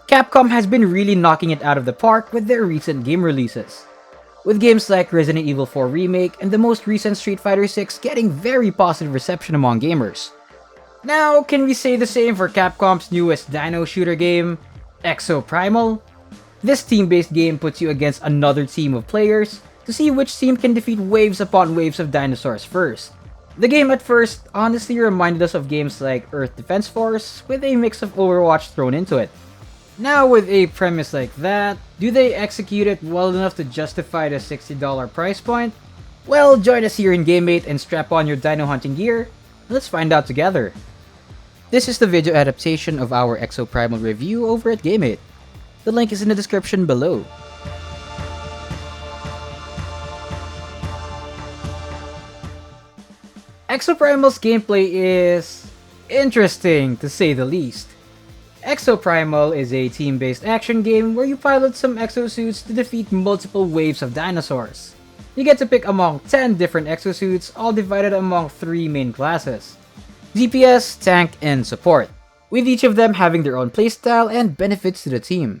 Capcom has been really knocking it out of the park with their recent game releases, with games like Resident Evil 4 Remake and the most recent Street Fighter 6 getting very positive reception among gamers. Now, can we say the same for Capcom's newest dino shooter game, Exoprimal? This team-based game puts you against another team of players to see which team can defeat waves upon waves of dinosaurs first. The game at first honestly reminded us of games like Earth Defense Force with a mix of Overwatch thrown into it. Now with a premise like that, do they execute it well enough to justify the $60 price point? Well, join us here in GameMate and strap on your dino hunting gear. Let's find out together. This is the video adaptation of our Exoprimal review over at GameMate. The link is in the description below. Exoprimal's gameplay is interesting to say the least. Exoprimal is a team-based action game where you pilot some exosuits to defeat multiple waves of dinosaurs. You get to pick among 10 different exosuits, all divided among 3 main classes: DPS, Tank, and Support, with each of them having their own playstyle and benefits to the team.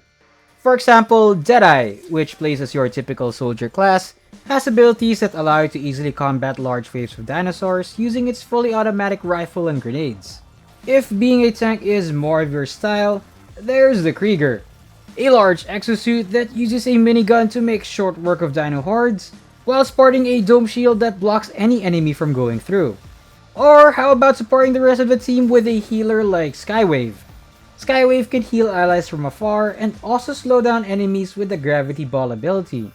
For example, Deadeye, which plays as your typical soldier class, has abilities that allow you to easily combat large waves of dinosaurs using its fully automatic rifle and grenades. If being a tank is more of your style, there's the Krieger, a large exosuit that uses a minigun to make short work of dino hordes, while sporting a dome shield that blocks any enemy from going through. Or how about supporting the rest of the team with a healer like Skywave? Skywave can heal allies from afar and also slow down enemies with the Gravity Ball ability.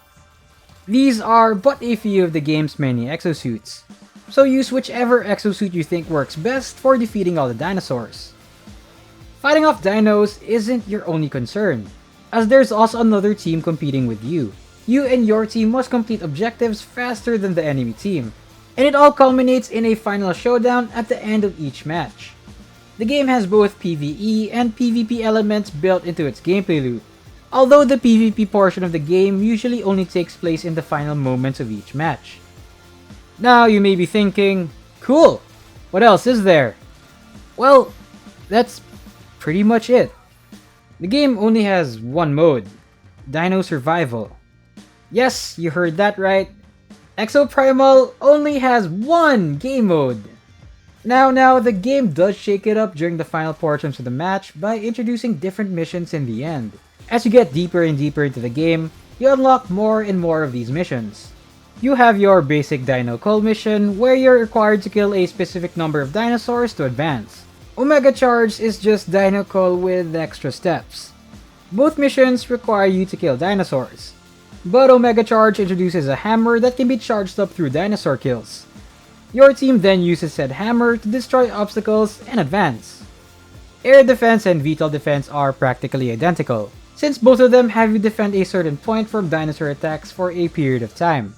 These are but a few of the game's many exosuits, so use whichever exosuit you think works best for defeating all the dinosaurs. Fighting off dinos isn't your only concern, as there's also another team competing with you. You and your team must complete objectives faster than the enemy team, and it all culminates in a final showdown at the end of each match. The game has both PvE and PvP elements built into its gameplay loop, although the PvP portion of the game usually only takes place in the final moments of each match. Now you may be thinking, cool, what else is there? Well, that's pretty much it. The game only has one mode, Dino Survival. Yes, you heard that right. Exoprimal only has one game mode. Now, the game does shake it up during the final portions of the match by introducing different missions in the end. As you get deeper and deeper into the game, you unlock more and more of these missions. You have your basic Dino Cull mission, where you're required to kill a specific number of dinosaurs to advance. Omega Charge is just Dino Cull with extra steps. Both missions require you to kill dinosaurs, but Omega Charge introduces a hammer that can be charged up through dinosaur kills. Your team then uses said hammer to destroy obstacles and advance. Air Defense and VTOL Defense are practically identical, since both of them have you defend a certain point from dinosaur attacks for a period of time.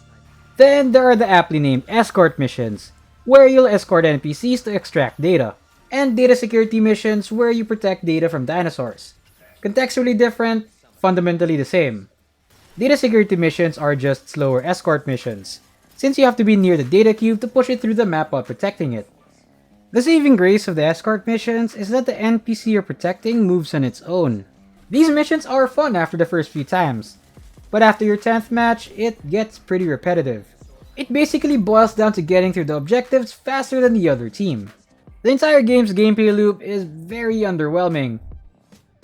Then there are the aptly named Escort missions, where you'll escort NPCs to extract data, and Data Security missions where you protect data from dinosaurs. Contextually different, fundamentally the same. Data Security missions are just slower escort missions, since you have to be near the data cube to push it through the map while protecting it. The saving grace of the escort missions is that the NPC you're protecting moves on its own. These missions are fun after the first few times, but after your 10th match, it gets pretty repetitive. It basically boils down to getting through the objectives faster than the other team. The entire game's gameplay loop is very underwhelming.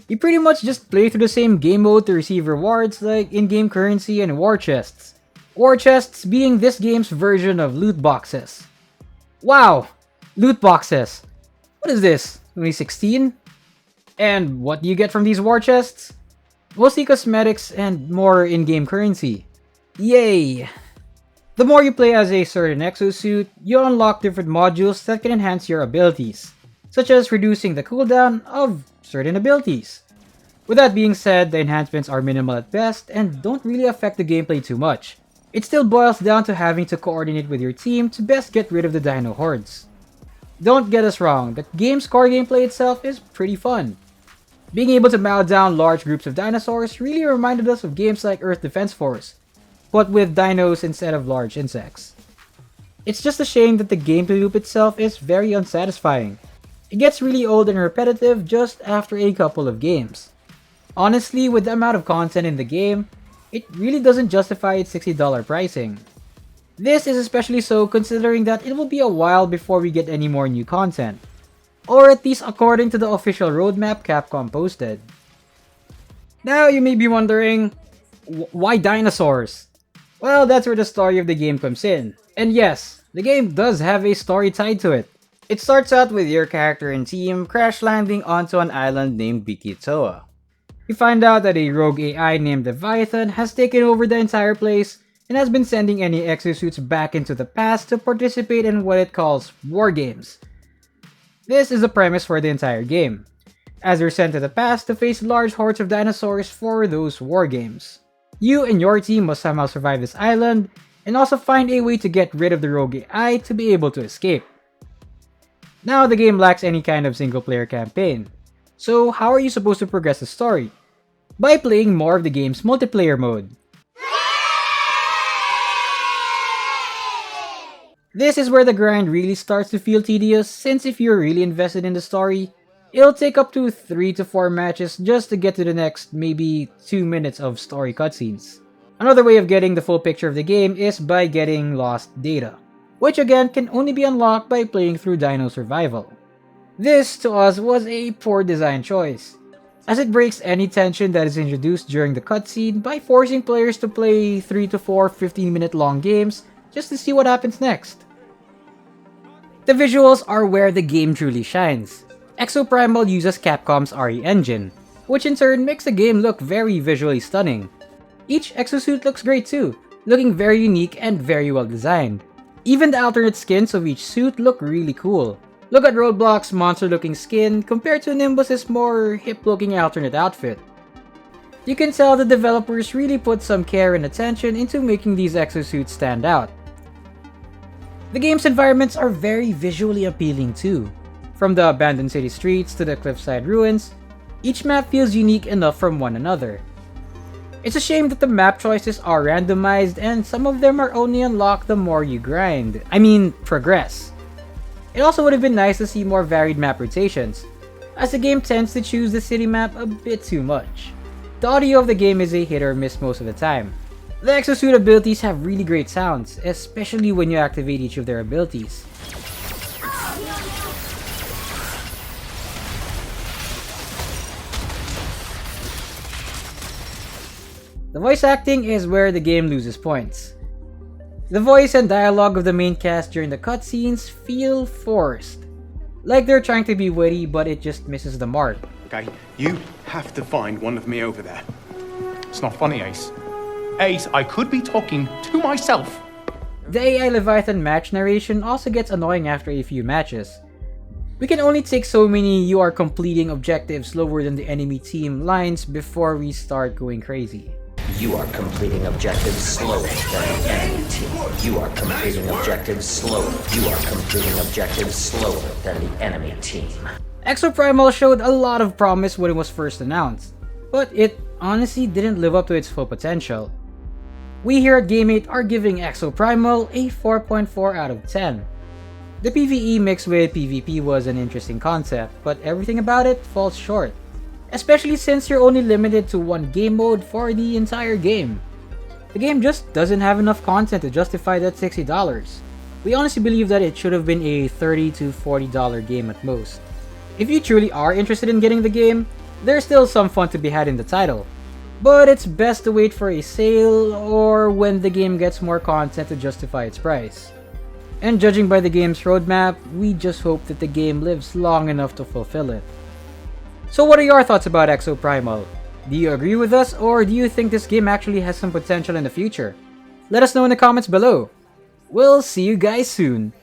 You pretty much just play through the same game mode to receive rewards like in-game currency and war chests. War chests being this game's version of loot boxes. Wow! Loot boxes! What is this? 2016? And what do you get from these war chests? Mostly cosmetics and more in-game currency. Yay! The more you play as a certain exosuit, you unlock different modules that can enhance your abilities, such as reducing the cooldown of certain abilities. With that being said, the enhancements are minimal at best and don't really affect the gameplay too much. It still boils down to having to coordinate with your team to best get rid of the dino hordes. Don't get us wrong, the game's core gameplay itself is pretty fun. Being able to mow down large groups of dinosaurs really reminded us of games like Earth Defense Force, but with dinos instead of large insects. It's just a shame that the gameplay loop itself is very unsatisfying. It gets really old and repetitive just after a couple of games. Honestly, with the amount of content in the game, it really doesn't justify its $60 pricing. This is especially so considering that it will be a while before we get any more new content, or at least according to the official roadmap Capcom posted. Now you may be wondering, why dinosaurs? Well, that's where the story of the game comes in. And yes, the game does have a story tied to it. It starts out with your character and team crash landing onto an island named Bikitoa. You find out that a rogue AI named Leviathan has taken over the entire place and has been sending any exosuits back into the past to participate in what it calls war games. This is the premise for the entire game, as you're sent to the past to face large hordes of dinosaurs for those war games. You and your team must somehow survive this island, and also find a way to get rid of the rogue AI to be able to escape. Now the game lacks any kind of single player campaign, so how are you supposed to progress the story? By playing more of the game's multiplayer mode. This is where the grind really starts to feel tedious, since if you're really invested in the story, it'll take up to 3 to 4 matches just to get to the next maybe 2 minutes of story cutscenes. Another way of getting the full picture of the game is by getting lost data, which again can only be unlocked by playing through Dino Survival. This to us was a poor design choice, as it breaks any tension that is introduced during the cutscene by forcing players to play 3 to 4 15-minute long games just to see what happens next. The visuals are where the game truly shines. Exoprimal uses Capcom's RE engine, which in turn makes the game look very visually stunning. Each exosuit looks great too, looking very unique and very well designed. Even the alternate skins of each suit look really cool. Look at Roadblock's monster-looking skin compared to Nimbus's more hip-looking alternate outfit. You can tell the developers really put some care and attention into making these exosuits stand out. The game's environments are very visually appealing too. From the abandoned city streets to the cliffside ruins, each map feels unique enough from one another. It's a shame that the map choices are randomized and some of them are only unlocked the more you grind. Progress. It also would have been nice to see more varied map rotations, as the game tends to choose the city map a bit too much. The audio of the game is a hit or miss most of the time. The exosuit abilities have really great sounds, especially when you activate each of their abilities. The voice acting is where the game loses points. The voice and dialogue of the main cast during the cutscenes feel forced. Like they're trying to be witty, but it just misses the mark. Okay, you have to find one of me over there. It's not funny, Ace. Ace, I could be talking to myself. The AI Leviathan match narration also gets annoying after a few matches. We can only take so many "you are completing objectives slower than the enemy team" lines before we start going crazy. You are completing objectives slower than the enemy team. You are completing objectives slower. You are completing objectives slower than the enemy team. Exoprimal showed a lot of promise when it was first announced, but it honestly didn't live up to its full potential. We here at Game8 are giving Exoprimal a 4.4 out of 10. The PvE mixed with PvP was an interesting concept, but everything about it falls short. Especially since you're only limited to one game mode for the entire game. The game just doesn't have enough content to justify that $60. We honestly believe that it should have been a $30 to $40 game at most. If you truly are interested in getting the game, there's still some fun to be had in the title. But it's best to wait for a sale or when the game gets more content to justify its price. And judging by the game's roadmap, we just hope that the game lives long enough to fulfill it. So what are your thoughts about Exoprimal? Do you agree with us, or do you think this game actually has some potential in the future? Let us know in the comments below. We'll see you guys soon.